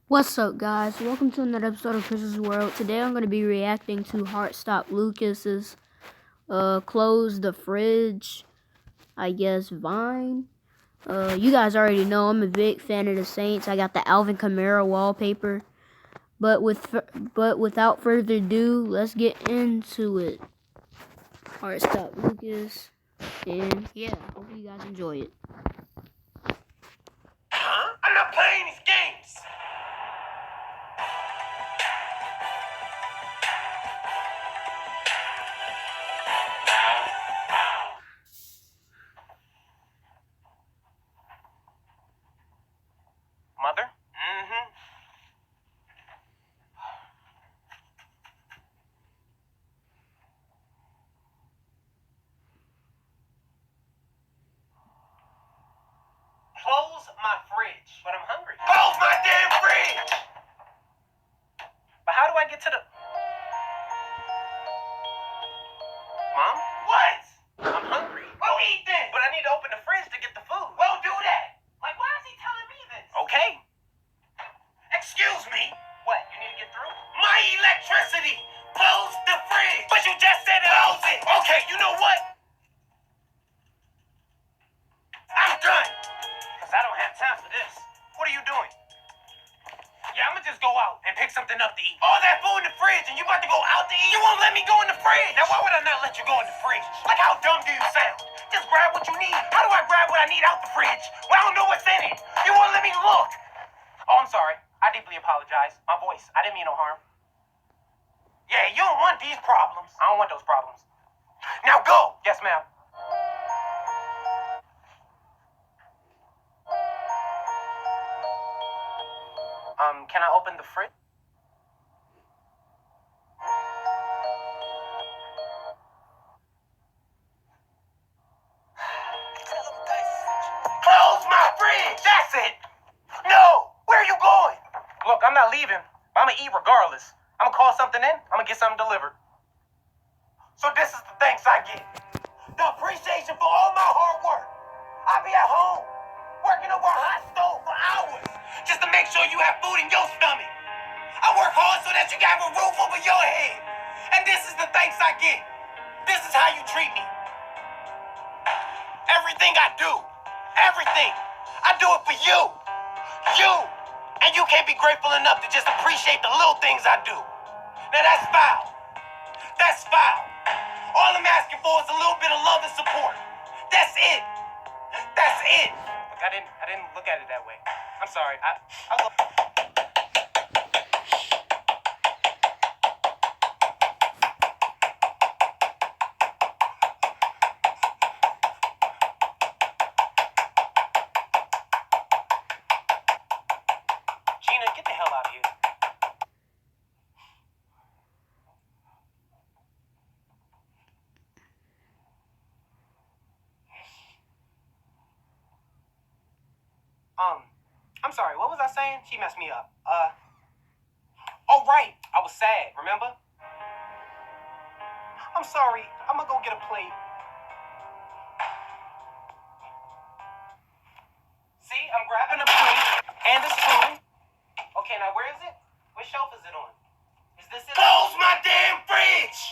What's up, guys? Welcome to another episode of Chris's World. Today I'm going to be reacting to HARDSTOP Lucas's Close the Fridge, I guess, Vine. You guys already know I'm a big fan of the Saints. I got the Alvin Kamara wallpaper. But without further ado, let's get into it. HARDSTOP Lucas. And yeah, hope you guys enjoy it. I'm not playing these games. Mother? Mm-hmm. Close my fridge. But I'm hungry. Close my damn fridge! But how do I get to the... Mom? What? I'm hungry. Well, eat then. But I need to open the fridge to get the food. Well, do that. Like, why is he telling me this? Okay. Excuse me. What, you need to get through? My electricity! Close the fridge! But you just said it. Close it! Okay, you know what? I'm done. Because I don't have time for this. What are you doing? Yeah, I'm going to just go out and pick something up to eat. All that food in the fridge and you about to go out to eat? You won't let me go in the fridge. Now, why would I not let you go in the fridge? Like, how dumb do you sound? Just grab what you need. How do I grab what I need out the fridge? Well, I don't know what's in it. You won't let me look. Oh, I'm sorry. I deeply apologize. My voice. I didn't mean no harm. Yeah, you don't want these problems. I don't want those problems. Now go. Yes, ma'am. Can I open the fridge? Close my fridge! That's it! No! Where are you going? Look, I'm not leaving. I'm gonna eat regardless. I'm gonna call something in. I'm gonna get something delivered. So this is the thanks I get. The appreciation for all my hard work. I be at home, working over a hot stove for hours, just to make sure you have food in your stomach. I work hard so that you can have a roof over your head. And this is the thanks I get. This is how you treat me. Everything I do, everything, I do it for you. You. And you can't be grateful enough to just appreciate the little things I do. Now that's foul. That's foul. All I'm asking for is a little bit of love and support. That's it. That's it. Look, I didn't look at it that way. I'm sorry. I look. Gina, get the hell out of here. I'm sorry, what was I saying? She messed me up. Oh, right. I was sad, remember? I'm sorry. I'm gonna go get a plate. See, I'm grabbing a plate and a spoon. Okay, now where is it? Which shelf is it on? Is this it? Close my damn fridge!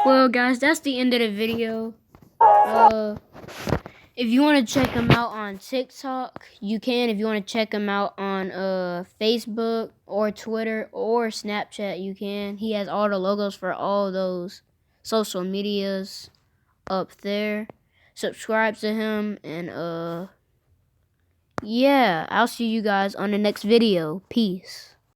Well, guys, that's the end of the video. If you want to check him out on TikTok, you can. If you want to check him out on Facebook or Twitter or Snapchat, you can. He has all the logos for all those social medias up there. Subscribe to him, and yeah, I'll see you guys on the next video. Peace.